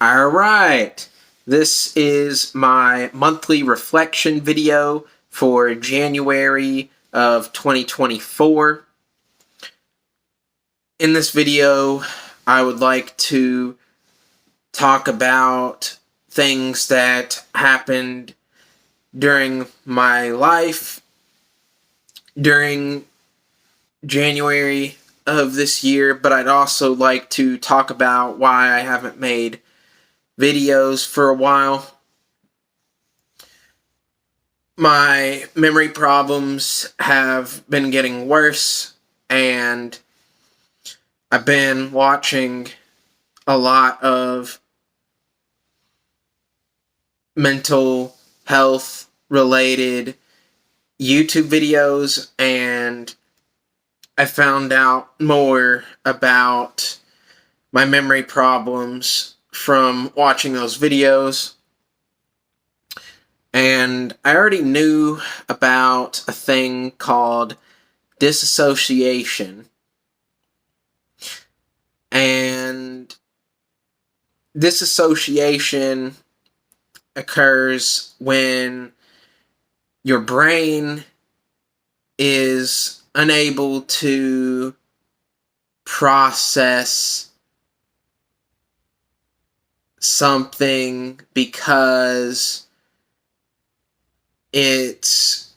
Alright, this is my monthly reflection video for January of 2024. In this video, I would like to talk about things that happened during my life during January of this year, but I'd also like to talk about why I haven't made videos for a while. My memory problems have been getting worse, and I've been watching a lot of mental health related YouTube videos, and I found out more about my memory problems from watching those videos. And I already knew about a thing called dissociation. And dissociation occurs when your brain is unable to process something because it's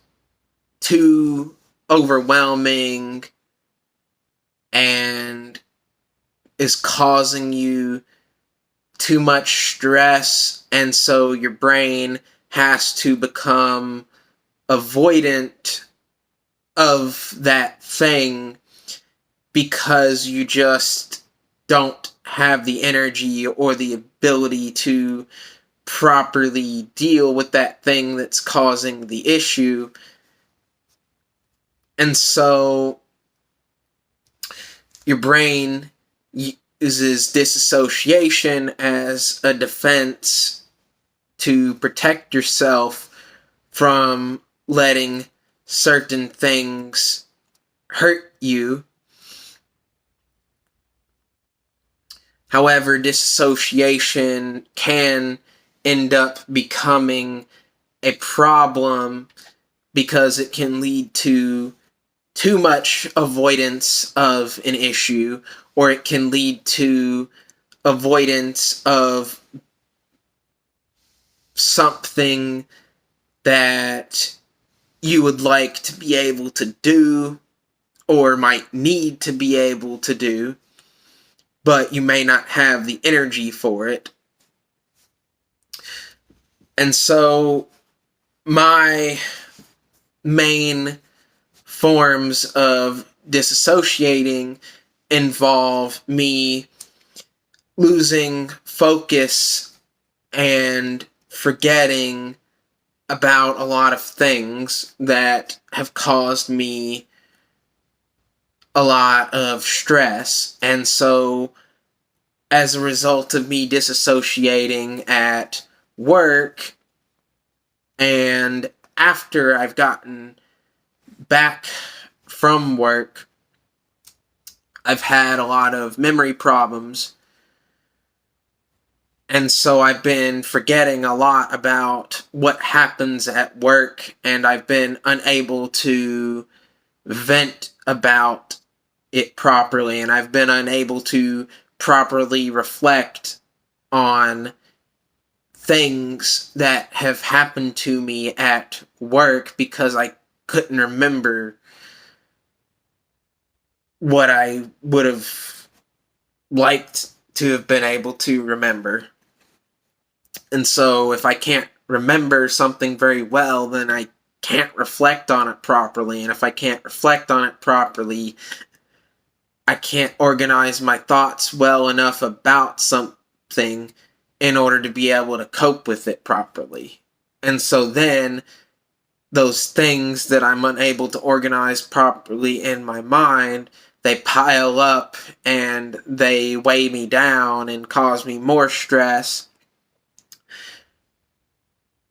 too overwhelming and is causing you too much stress, and so your brain has to become avoidant of that thing because you just don't have the energy or the ability to properly deal with that thing that's causing the issue. And so your brain uses dissociation as a defense to protect yourself from letting certain things hurt you. However, dissociation can end up becoming a problem because it can lead to too much avoidance of an issue, or it can lead to avoidance of something that you would like to be able to do or might need to be able to do, but you may not have the energy for it. And so my main forms of disassociating involve me losing focus and forgetting about a lot of things that have caused me a lot of stress. And so as a result of me disassociating at work, and after I've gotten back from work, I've had a lot of memory problems, and so I've been forgetting a lot about what happens at work, and I've been unable to vent about it properly, and I've been unable to properly reflect on things that have happened to me at work because I couldn't remember what I would have liked to have been able to remember. And so if I can't remember something very well, then I can't reflect on it properly. And if I can't reflect on it properly, I can't organize my thoughts well enough about something in order to be able to cope with it properly. And so then those things that I'm unable to organize properly in my mind, they pile up and they weigh me down and cause me more stress.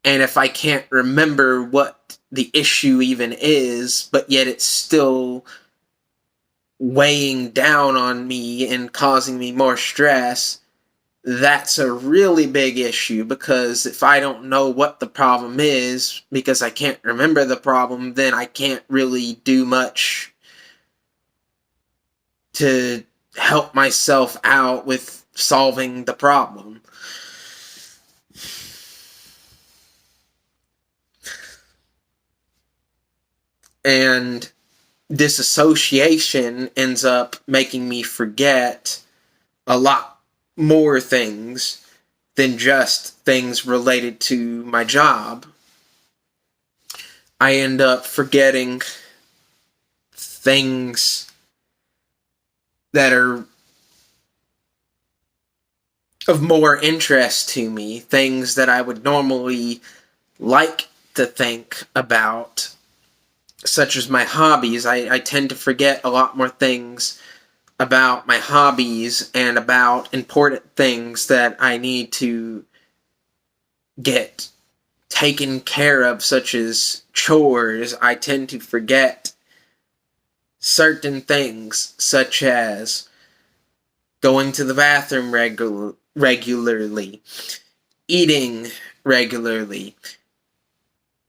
And if I can't remember what the issue even is, but yet it's still weighing down on me and causing me more stress, that's a really big issue, because if I don't know what the problem is, because I can't remember the problem, then I can't really do much to help myself out with solving the problem. And disassociation ends up making me forget a lot more things than just things related to my job. I end up forgetting things that are of more interest to me, things that I would normally like to think about, such as my hobbies. I tend to forget a lot more things about my hobbies and about important things that I need to get taken care of, such as chores. I tend to forget certain things, such as going to the bathroom regularly, eating regularly,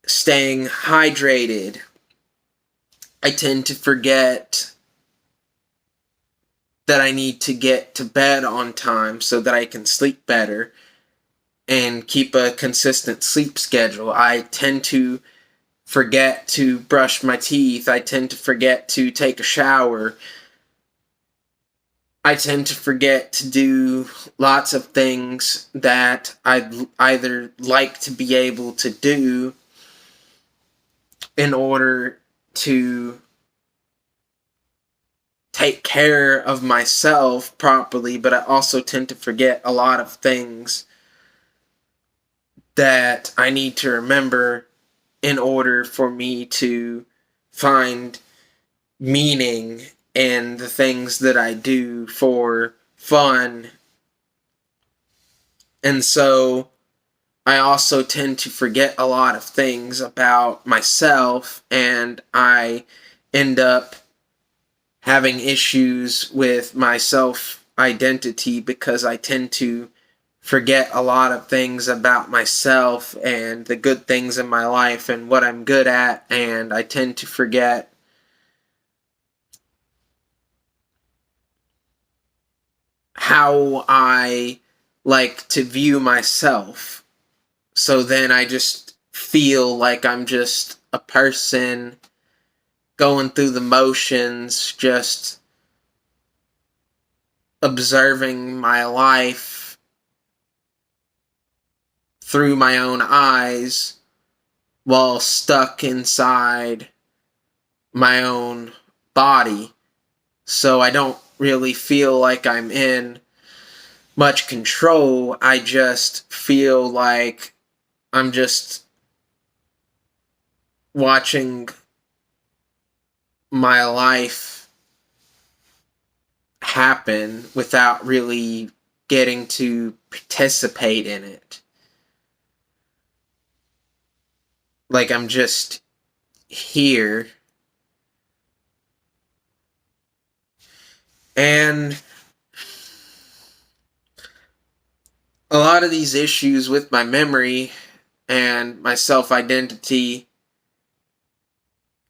staying hydrated. I tend to forget that I need to get to bed on time so that I can sleep better and keep a consistent sleep schedule. I tend to forget to brush my teeth. I tend to forget to take a shower. I tend to forget to do lots of things that I'd either like to be able to do in order to take care of myself properly, but I also tend to forget a lot of things that I need to remember in order for me to find meaning in the things that I do for fun. And so I also tend to forget a lot of things about myself, and I end up having issues with my self-identity because I tend to forget a lot of things about myself and the good things in my life and what I'm good at, and I tend to forget how I like to view myself. So then I just feel like I'm just a person going through the motions, just observing my life through my own eyes while stuck inside my own body. So I don't really feel like I'm in much control. I just feel like I'm just watching my life happen without really getting to participate in it. Like I'm just here. And a lot of these issues with my memory and my self-identity,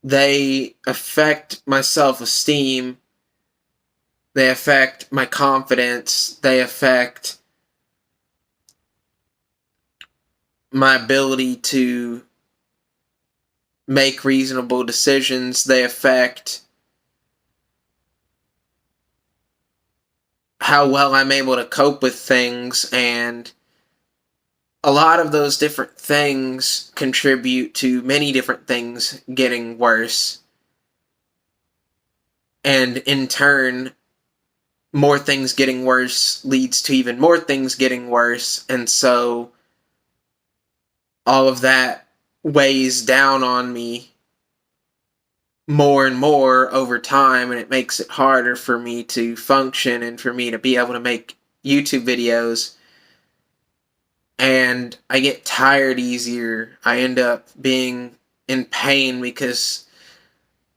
they affect my self-esteem, they affect my confidence, they affect my ability to make reasonable decisions, they affect how well I'm able to cope with things, and a lot of those different things contribute to many different things getting worse. And in turn, more things getting worse leads to even more things getting worse. And so all of that weighs down on me more and more over time, and it makes it harder for me to function and for me to be able to make YouTube videos. And I get tired easier. I end up being in pain because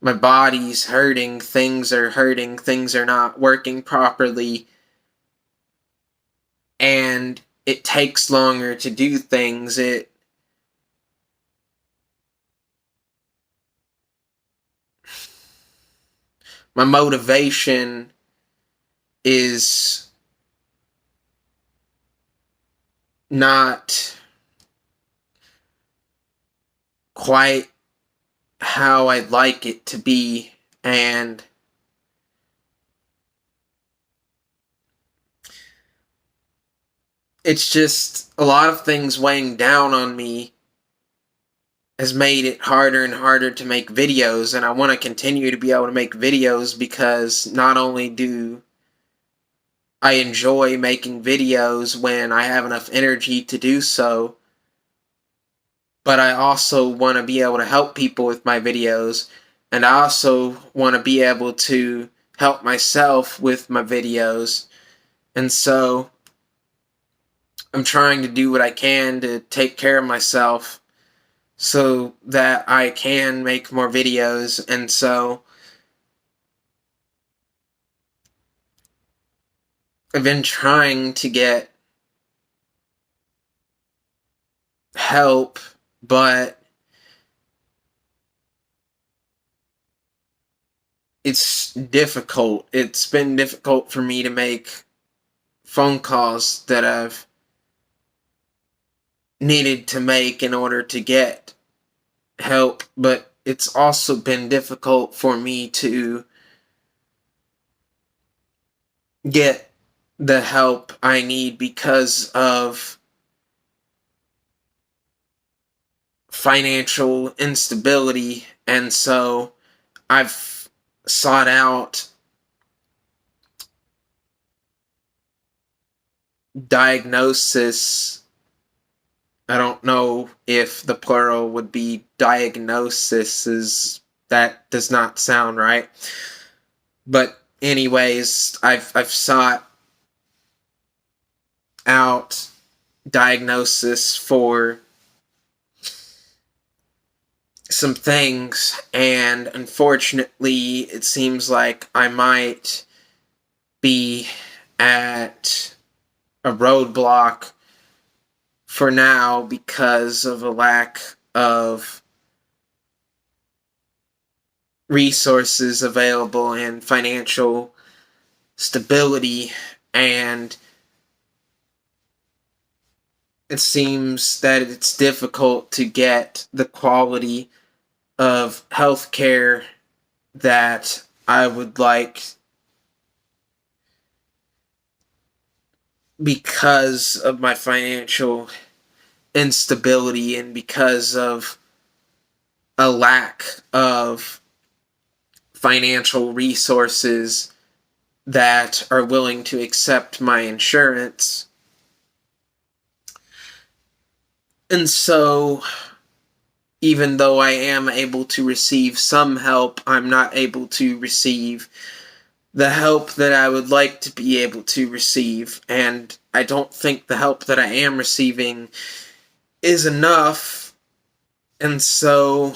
my body's hurting, things are not working properly. and it takes longer to do things. My motivation is not quite how I'd like it to be, and it's just a lot of things weighing down on me has made it harder and harder to make videos, and I want to continue to be able to make videos because not only do I enjoy making videos when I have enough energy to do so, but I also want to be able to help people with my videos, and I also want to be able to help myself with my videos. And so I'm trying to do what I can to take care of myself so that I can make more videos. And so I've been trying to get help, but it's difficult. It's been difficult for me to make phone calls that I've needed to make in order to get help, but it's also been difficult for me to get the help I need because of financial instability. And so I've sought out diagnosis. I don't know if the plural would be diagnoses. That does not sound right. But anyways, I've sought out diagnosis for some things, and unfortunately it seems like I might be at a roadblock for now because of a lack of resources available and financial stability, and it seems that it's difficult to get the quality of healthcare that I would like because of my financial instability and because of a lack of financial resources that are willing to accept my insurance. And so, even though I am able to receive some help, I'm not able to receive the help that I would like to be able to receive. And I don't think the help that I am receiving is enough. And so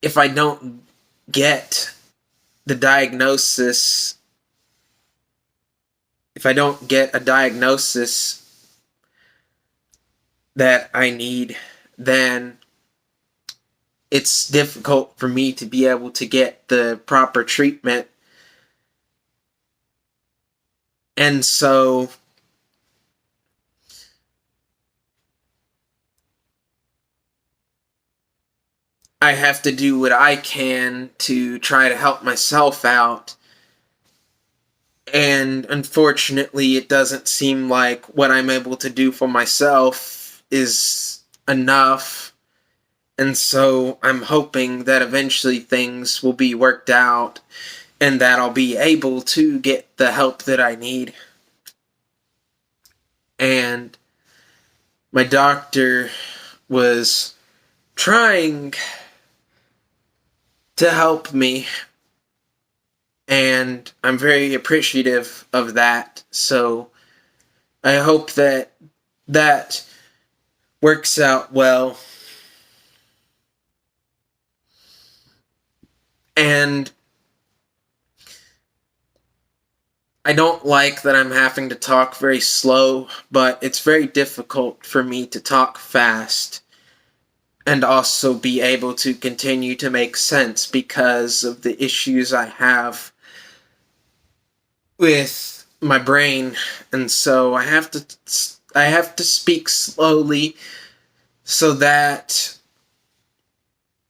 if I don't get the diagnosis, if I don't get a diagnosis that I need, then it's difficult for me to be able to get the proper treatment. And so I have to do what I can to try to help myself out. And unfortunately, it doesn't seem like what I'm able to do for myself is enough. And so I'm hoping that eventually things will be worked out and that I'll be able to get the help that I need. And my doctor was trying to help me, and I'm very appreciative of that. So I hope that that works out well. And I don't like that I'm having to talk very slow, but it's very difficult for me to talk fast and also be able to continue to make sense because of the issues I have with my brain. And so I have to speak slowly so that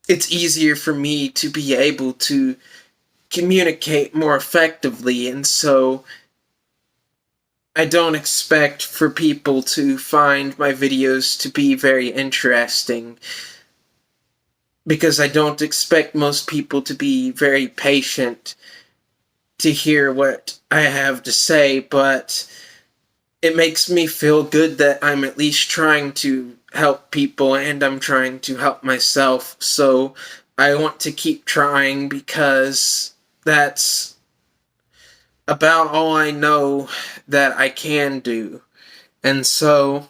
it's easier for me to be able to communicate more effectively. And so I don't expect for people to find my videos to be very interesting, because I don't expect most people to be very patient to hear what I have to say, but it makes me feel good that I'm at least trying to help people and I'm trying to help myself. So I want to keep trying because that's about all I know that I can do. And so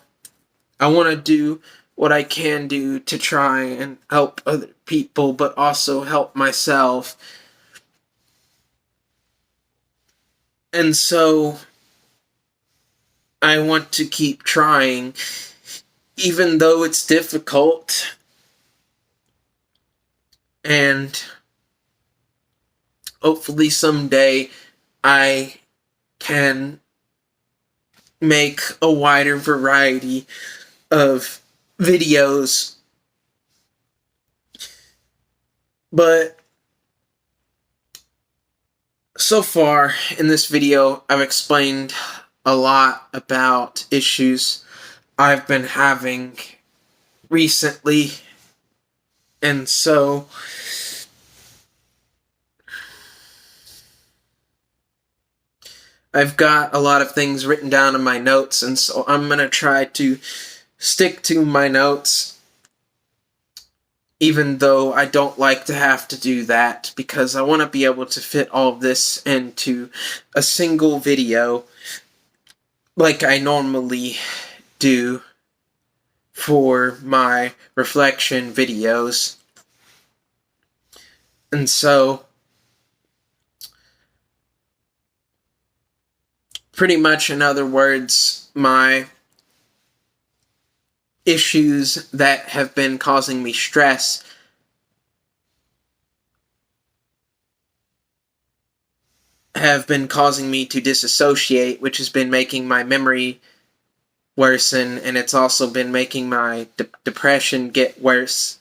I want to do what I can do to try and help other people, but also help myself. And so I want to keep trying, even though it's difficult. And hopefully someday I can make a wider variety of videos. But so far in this video, I've explained a lot about issues I've been having recently. And so I've got a lot of things written down in my notes, and so I'm going to try to stick to my notes, even though I don't like to have to do that, because I want to be able to fit all of this into a single video like I normally do for my reflection videos. And so pretty much, in other words, my issues that have been causing me stress have been causing me to disassociate, which has been making my memory worsen, and it's also been making my depression get worse.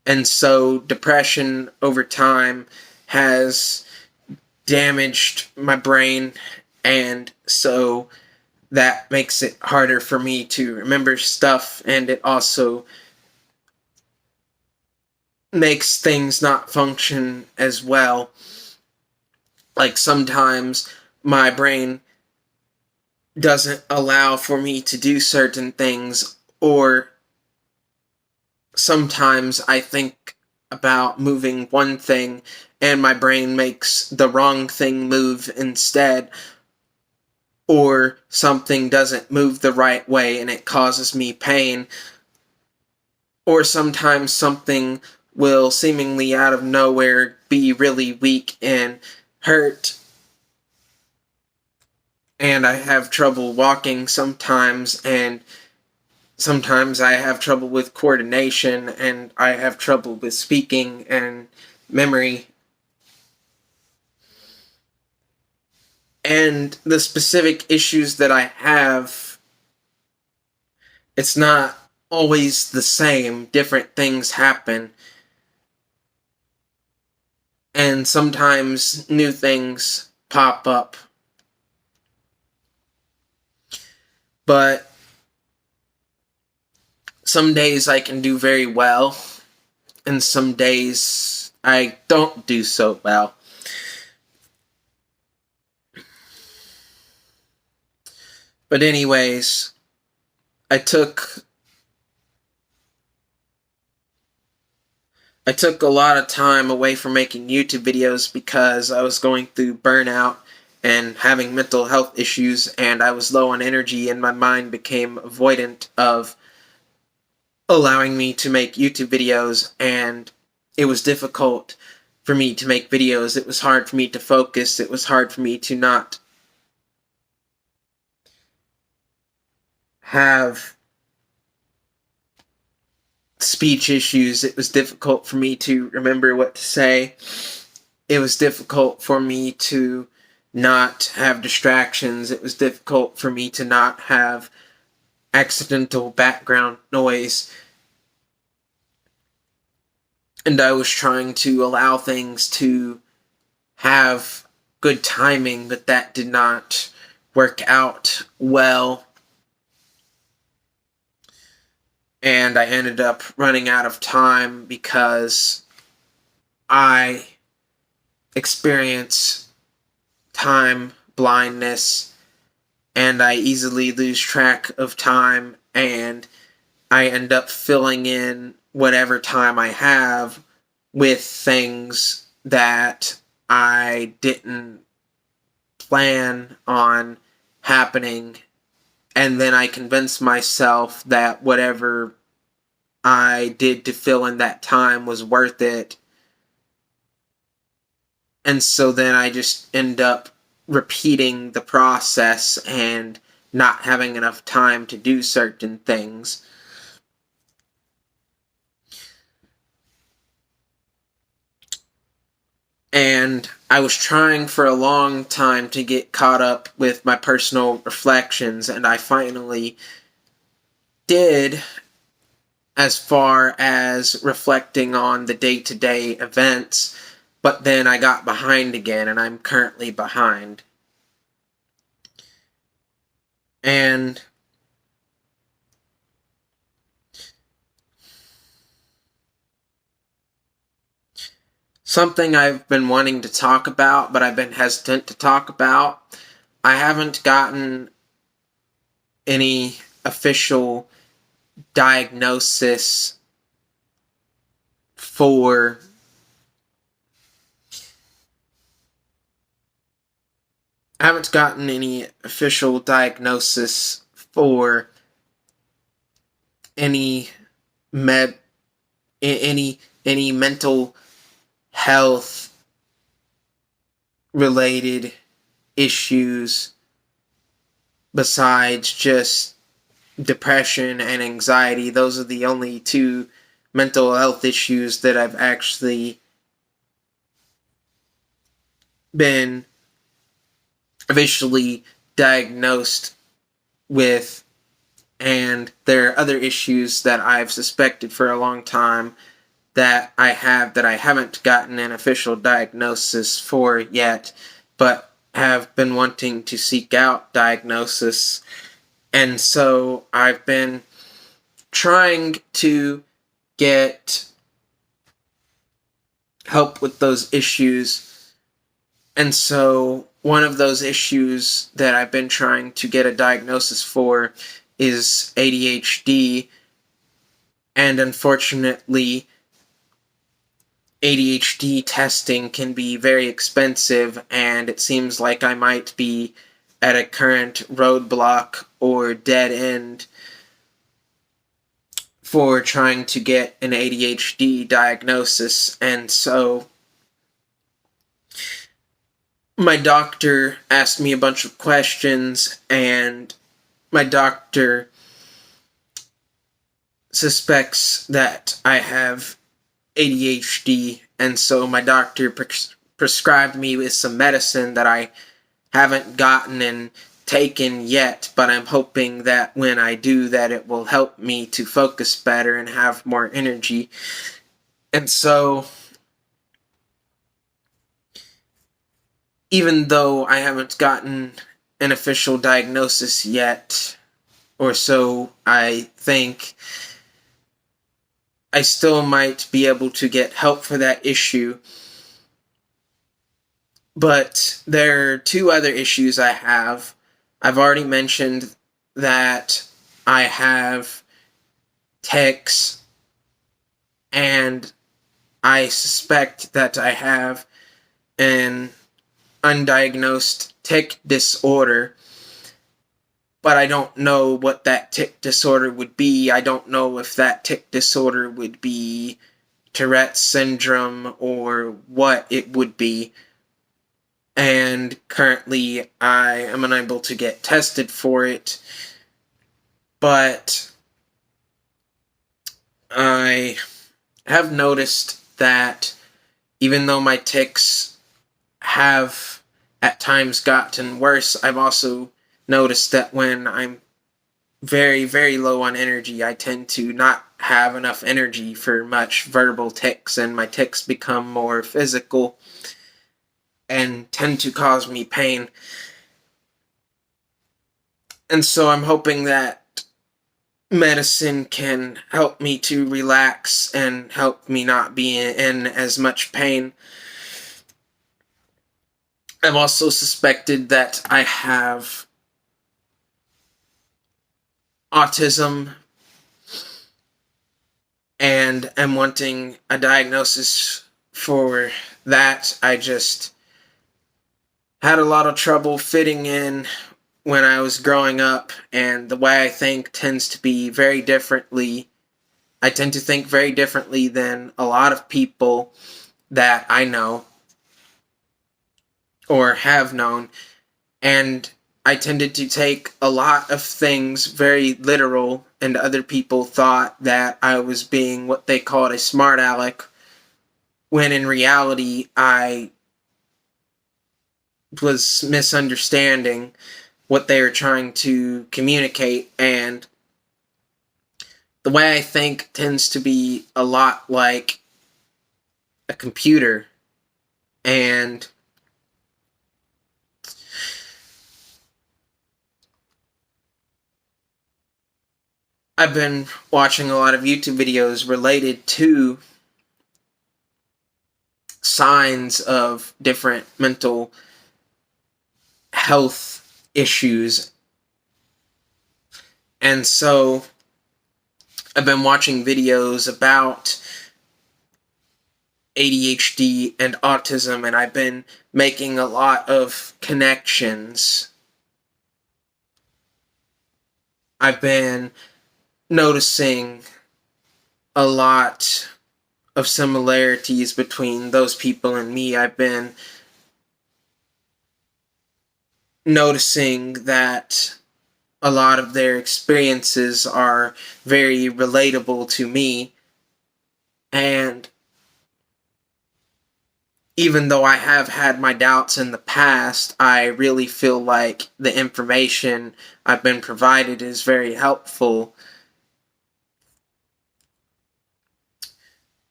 And so depression over time has damaged my brain, and so that makes it harder for me to remember stuff, and it also makes things not function as well. Like sometimes my brain doesn't allow for me to do certain things, or sometimes I think about moving one thing and my brain makes the wrong thing move instead, or something doesn't move the right way and it causes me pain, or sometimes something will seemingly out of nowhere be really weak and hurt, and I have trouble walking sometimes, and sometimes I have trouble with coordination, and I have trouble with speaking and memory. And the specific issues that I have, it's not always the same. Different things happen. And sometimes new things pop up. But some days I can do very well, and some days I don't do so well. But anyways, I took a lot of time away from making YouTube videos because I was going through burnout and having mental health issues, and I was low on energy, and my mind became avoidant of allowing me to make YouTube videos, and it was difficult for me to make videos. It was hard for me to focus. It was hard for me to not have speech issues. It was difficult for me to remember what to say. It was difficult for me to not have distractions. It was difficult for me to not have accidental background noise. And I was trying to allow things to have good timing, but that did not work out well. And I ended up running out of time because I experience time blindness and I easily lose track of time, and I end up filling in whatever time I have with things that I didn't plan on happening, and then I convince myself that whatever I did to fill in that time was worth it. And so then I just end up repeating the process and not having enough time to do certain things. And I was trying for a long time to get caught up with my personal reflections, and I finally did, as far as reflecting on the day-to-day events, but then I got behind again, and I'm currently behind. And something I've been wanting to talk about, but I've been hesitant to talk about. I haven't gotten any official diagnosis for I haven't gotten any official diagnosis for any med any mental health related issues besides just depression and anxiety. Those are the only two mental health issues that I've actually been officially diagnosed with, and there are other issues that I've suspected for a long time that I haven't gotten an official diagnosis for yet, but have been wanting to seek out diagnosis. And so I've been trying to get help with those issues. And so one of those issues that I've been trying to get a diagnosis for is ADHD. And unfortunately, ADHD testing can be very expensive, and it seems like I might be at a current roadblock or dead end for trying to get an ADHD diagnosis. And so my doctor asked me a bunch of questions, and my doctor suspects that I have ADHD, and so my doctor prescribed me with some medicine that I haven't gotten and taken yet, but I'm hoping that when I do that it will help me to focus better and have more energy. And so even though I haven't gotten an official diagnosis yet, or so I think, I still might be able to get help for that issue. But there are two other issues I have. I've already mentioned that I have tics, and I suspect that I have an undiagnosed tic disorder, but I don't know what that tic disorder would be. I don't know if that tic disorder would be Tourette's syndrome or what it would be. And currently I am unable to get tested for it. But I have noticed that even though my tics have at times gotten worse, I've also noticed that when I'm very, very low on energy, I tend to not have enough energy for much verbal tics, and my tics become more physical and tend to cause me pain. And so I'm hoping that medicine can help me to relax and help me not be in as much pain. I've also suspected that I have autism and am wanting a diagnosis for that. I just had a lot of trouble fitting in when I was growing up, and the way I think tends to be very differently. I tend to think very differently than a lot of people that I know or have known, and I tended to take a lot of things very literal, and other people thought that I was being what they called a smart aleck, when in reality I was misunderstanding what they were trying to communicate. And the way I think tends to be a lot like a computer. And I've been watching a lot of YouTube videos related to signs of different mental health issues. And so I've been watching videos about ADHD and autism, and I've been making a lot of connections. I've been noticing a lot of similarities between those people and me. I've been noticing that a lot of their experiences are very relatable to me, and even though I have had my doubts in the past, I really feel like the information I've been provided is very helpful.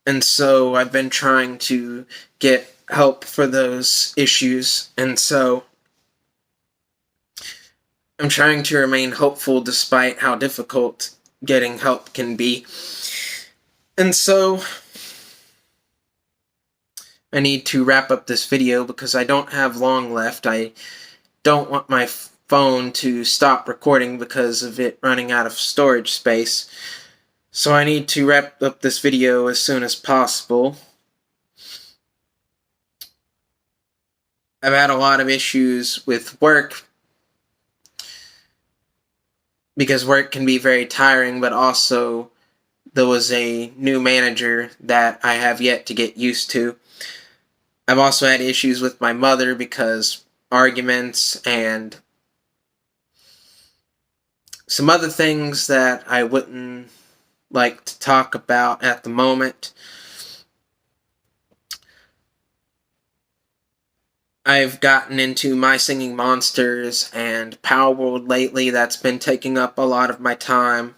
And so I've been trying to get help for those issues. And so I'm trying to remain hopeful despite how difficult getting help can be. And so I need to wrap up this video because I don't have long left. I don't want my phone to stop recording because of it running out of storage space. So I need to wrap up this video as soon as possible. I've had a lot of issues with work because work can be very tiring, but also there was a new manager that I have yet to get used to. I've also had issues with my mother because arguments and some other things that I wouldn't like to talk about at the moment. I've gotten into My Singing Monsters and Palworld lately. That's been taking up a lot of my time.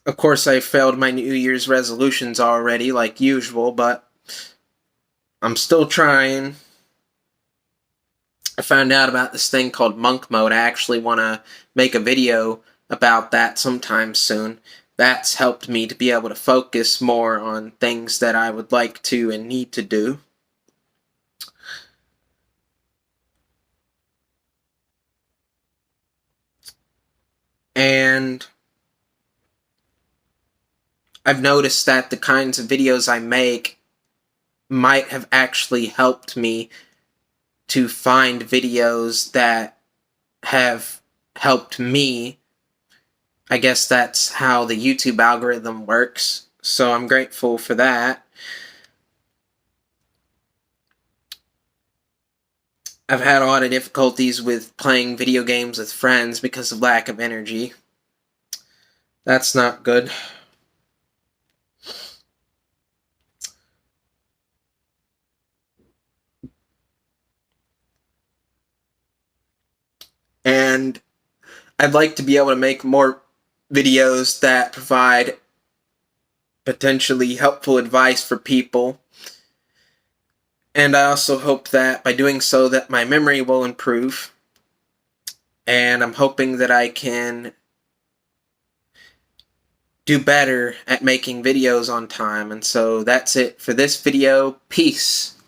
Of course, I failed my New Year's resolutions already, like usual, but I'm still trying. I found out about this thing called monk mode. I actually want to make a video about that sometime soon. That's helped me to be able to focus more on things that I would like to and need to do. And I've noticed that the kinds of videos I make might have actually helped me to find videos that have helped me. I guess that's how the YouTube algorithm works, so I'm grateful for that. I've had a lot of difficulties with playing video games with friends because of lack of energy. That's not good. And I'd like to be able to make more videos that provide potentially helpful advice for people. And I also hope that by doing so that my memory will improve. And I'm hoping that I can do better at making videos on time. And so that's it for this video. Peace.